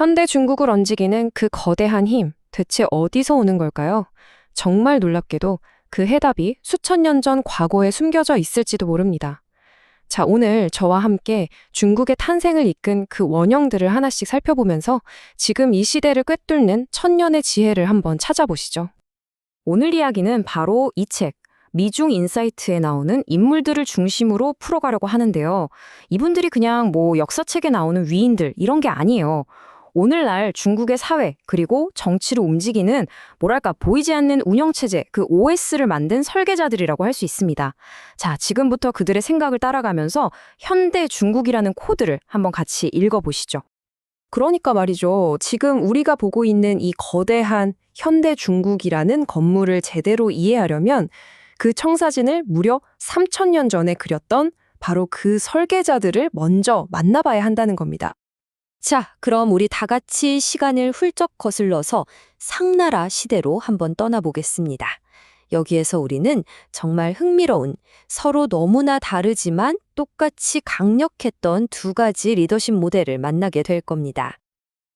현대 중국을 얹이기는 그 거대한 힘, 대체 어디서 오는 걸까요? 정말 놀랍게도 그 해답이 수천 년 전 과거에 숨겨져 있을지도 모릅니다. 자, 오늘 저와 함께 중국의 탄생을 이끈 그 원형들을 하나씩 살펴보면서 지금 이 시대를 꿰뚫는 천년의 지혜를 한번 찾아보시죠. 오늘 이야기는 바로 이 책, 미중 인사이트에 나오는 인물들을 중심으로 풀어가려고 하는데요. 이분들이 그냥 역사책에 나오는 위인들 이런 게 아니에요. 오늘날 중국의 사회 그리고 정치를 움직이는 보이지 않는 운영체제, 그 OS를 만든 설계자들이라고 할 수 있습니다. 자, 지금부터 그들의 생각을 따라가면서 현대 중국이라는 코드를 한번 같이 읽어보시죠. 그러니까 말이죠. 지금 우리가 보고 있는 이 거대한 현대 중국이라는 건물을 제대로 이해하려면 그 청사진을 무려 3000년 전에 그렸던 바로 그 설계자들을 먼저 만나봐야 한다는 겁니다. 자, 그럼 우리 다 같이 시간을 훌쩍 거슬러서 상나라 시대로 한번 떠나보겠습니다. 여기에서 우리는 정말 흥미로운, 서로 너무나 다르지만 똑같이 강력했던 두 가지 리더십 모델을 만나게 될 겁니다.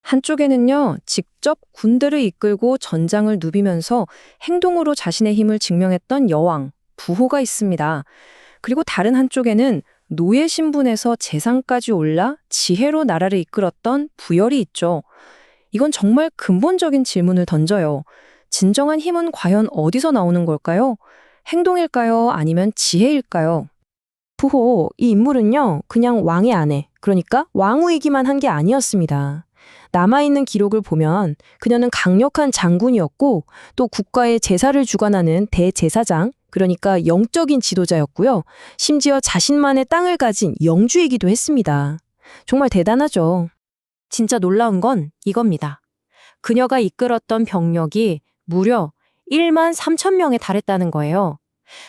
한쪽에는요, 직접 군대를 이끌고 전장을 누비면서 행동으로 자신의 힘을 증명했던 여왕, 부호가 있습니다. 그리고 다른 한쪽에는 노예 신분에서 재상까지 올라 지혜로 나라를 이끌었던 부열이 있죠. 이건 정말 근본적인 질문을 던져요. 진정한 힘은 과연 어디서 나오는 걸까요? 행동일까요? 아니면 지혜일까요? 부호, 이 인물은요, 그냥 왕의 아내, 그러니까 왕후이기만 한 게 아니었습니다. 남아있는 기록을 보면 그녀는 강력한 장군이었고 또 국가의 제사를 주관하는 대제사장, 그러니까 영적인 지도자였고요. 심지어 자신만의 땅을 가진 영주이기도 했습니다. 정말 대단하죠. 진짜 놀라운 건 이겁니다. 그녀가 이끌었던 병력이 무려 1만 3천 명에 달했다는 거예요.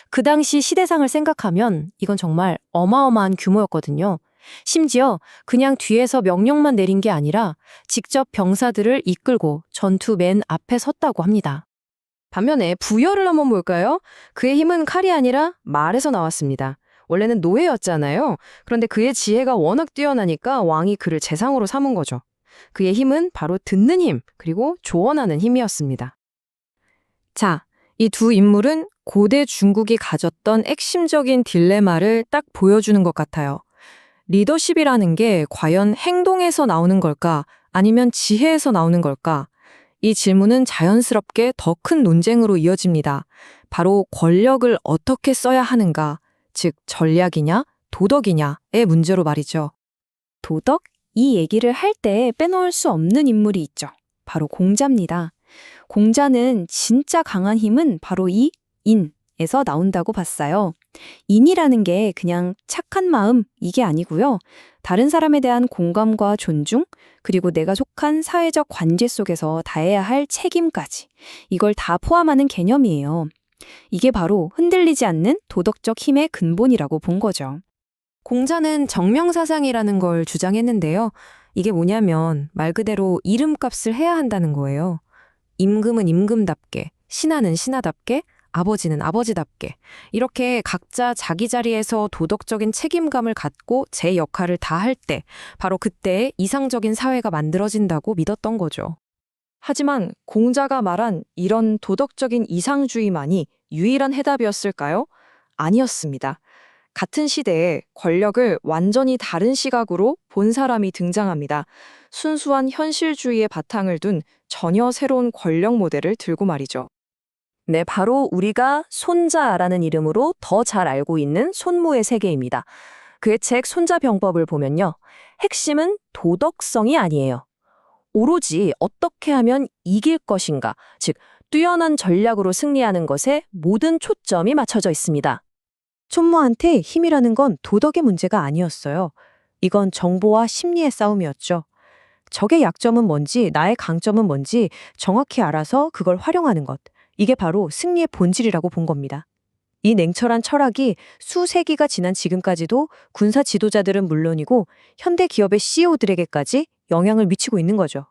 그 당시 시대상을 생각하면 이건 정말 어마어마한 규모였거든요. 심지어 그냥 뒤에서 명령만 내린 게 아니라 직접 병사들을 이끌고 전투 맨 앞에 섰다고 합니다. 반면에 부열을 한번 볼까요? 그의 힘은 칼이 아니라 말에서 나왔습니다. 원래는 노예였잖아요. 그런데 그의 지혜가 워낙 뛰어나니까 왕이 그를 재상으로 삼은 거죠. 그의 힘은 바로 듣는 힘, 그리고 조언하는 힘이었습니다. 자, 이 두 인물은 고대 중국이 가졌던 핵심적인 딜레마를 딱 보여주는 것 같아요. 리더십이라는 게 과연 행동에서 나오는 걸까? 아니면 지혜에서 나오는 걸까? 이 질문은 자연스럽게 더 큰 논쟁으로 이어집니다. 바로 권력을 어떻게 써야 하는가, 즉 전략이냐, 도덕이냐의 문제로 말이죠. 도덕? 이 얘기를 할 때 빼놓을 수 없는 인물이 있죠. 바로 공자입니다. 공자는 진짜 강한 힘은 바로 이 인에서 나온다고 봤어요. 인이라는 게 그냥 착한 마음, 이게 아니고요. 다른 사람에 대한 공감과 존중, 그리고 내가 속한 사회적 관계 속에서 다해야 할 책임까지, 이걸 다 포함하는 개념이에요. 이게 바로 흔들리지 않는 도덕적 힘의 근본이라고 본 거죠. 공자는 정명사상이라는 걸 주장했는데요. 이게 뭐냐면 말 그대로 이름값을 해야 한다는 거예요. 임금은 임금답게, 신하는 신하답게, 아버지는 아버지답게, 이렇게 각자 자기 자리에서 도덕적인 책임감을 갖고 제 역할을 다 할 때, 바로 그때 이상적인 사회가 만들어진다고 믿었던 거죠. 하지만 공자가 말한 이런 도덕적인 이상주의만이 유일한 해답이었을까요? 아니었습니다. 같은 시대에 권력을 완전히 다른 시각으로 본 사람이 등장합니다. 순수한 현실주의의 바탕을 둔 전혀 새로운 권력 모델을 들고 말이죠. 네, 바로 우리가 손자라는 이름으로 더 잘 알고 있는 손무의 세계입니다. 그의 책 손자병법을 보면요. 핵심은 도덕성이 아니에요. 오로지 어떻게 하면 이길 것인가, 즉 뛰어난 전략으로 승리하는 것에 모든 초점이 맞춰져 있습니다. 손무한테 힘이라는 건 도덕의 문제가 아니었어요. 이건 정보와 심리의 싸움이었죠. 적의 약점은 뭔지, 나의 강점은 뭔지 정확히 알아서 그걸 활용하는 것. 이게 바로 승리의 본질이라고 본 겁니다. 이 냉철한 철학이 수세기가 지난 지금까지도 군사 지도자들은 물론이고 현대 기업의 CEO들에게까지 영향을 미치고 있는 거죠.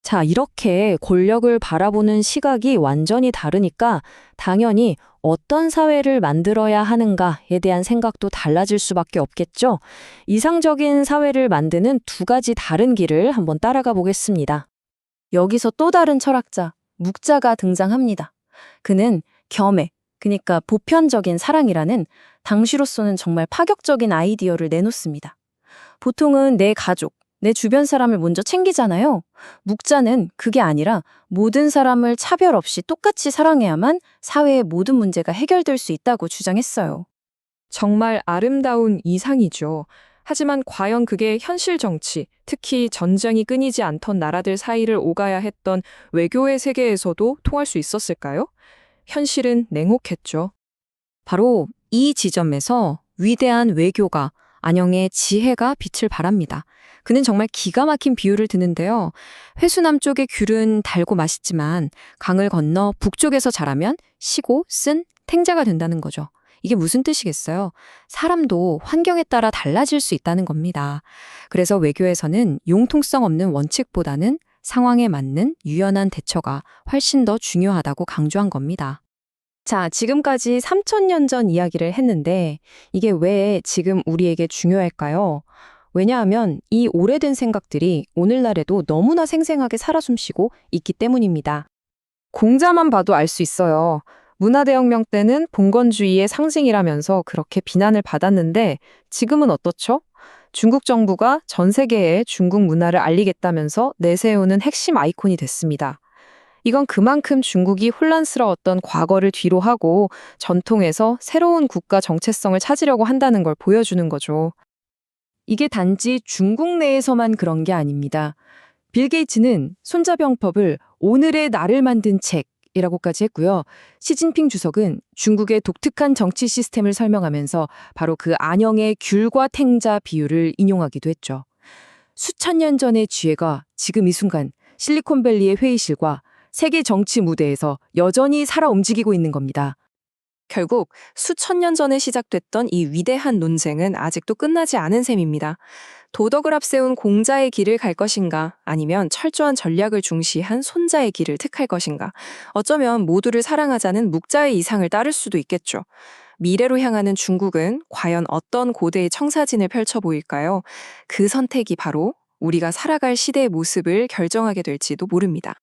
자, 이렇게 권력을 바라보는 시각이 완전히 다르니까 당연히 어떤 사회를 만들어야 하는가에 대한 생각도 달라질 수밖에 없겠죠. 이상적인 사회를 만드는 두 가지 다른 길을 한번 따라가 보겠습니다. 여기서 또 다른 철학자, 묵자가 등장합니다. 그는 겸해, 그러니까 보편적인 사랑이라는 당시로서는 정말 파격적인 아이디어를 내놓습니다. 보통은 내 가족, 내 주변 사람을 먼저 챙기잖아요. 묵자는 그게 아니라 모든 사람을 차별 없이 똑같이 사랑해야만 사회의 모든 문제가 해결될 수 있다고 주장했어요. 정말 아름다운 이상이죠. 하지만 과연 그게 현실 정치, 특히 전쟁이 끊이지 않던 나라들 사이를 오가야 했던 외교의 세계에서도 통할 수 있었을까요? 현실은 냉혹했죠. 바로 이 지점에서 위대한 외교가 안영의 지혜가 빛을 발합니다. 그는 정말 기가 막힌 비유를 드는데요. 회수남 쪽의 귤은 달고 맛있지만 강을 건너 북쪽에서 자라면 시고 쓴 탱자가 된다는 거죠. 이게 무슨 뜻이겠어요? 사람도 환경에 따라 달라질 수 있다는 겁니다. 그래서 외교에서는 융통성 없는 원칙보다는 상황에 맞는 유연한 대처가 훨씬 더 중요하다고 강조한 겁니다. 자, 지금까지 3000년 전 이야기를 했는데 이게 왜 지금 우리에게 중요할까요? 왜냐하면 이 오래된 생각들이 오늘날에도 너무나 생생하게 살아 숨쉬고 있기 때문입니다. 공자만 봐도 알 수 있어요. 문화대혁명 때는 봉건주의의 상징이라면서 그렇게 비난을 받았는데 지금은 어떻죠? 중국 정부가 전 세계에 중국 문화를 알리겠다면서 내세우는 핵심 아이콘이 됐습니다. 이건 그만큼 중국이 혼란스러웠던 과거를 뒤로하고 전통에서 새로운 국가 정체성을 찾으려고 한다는 걸 보여주는 거죠. 이게 단지 중국 내에서만 그런 게 아닙니다. 빌 게이츠는 손자병법을 오늘의 나를 만든 책이라고까지 했고요. 시진핑 주석은 중국의 독특한 정치 시스템을 설명하면서 바로 그 안영의 귤과 탱자 비유를 인용하기도 했죠. 수천 년 전의 지혜가 지금 이 순간 실리콘밸리의 회의실과 세계 정치 무대에서 여전히 살아 움직이고 있는 겁니다. 결국 수천 년 전에 시작됐던 이 위대한 논쟁은 아직도 끝나지 않은 셈입니다. 도덕을 앞세운 공자의 길을 갈 것인가, 아니면 철저한 전략을 중시한 손자의 길을 택할 것인가, 어쩌면 모두를 사랑하자는 묵자의 이상을 따를 수도 있겠죠. 미래로 향하는 중국은 과연 어떤 고대의 청사진을 펼쳐 보일까요? 그 선택이 바로 우리가 살아갈 시대의 모습을 결정하게 될지도 모릅니다.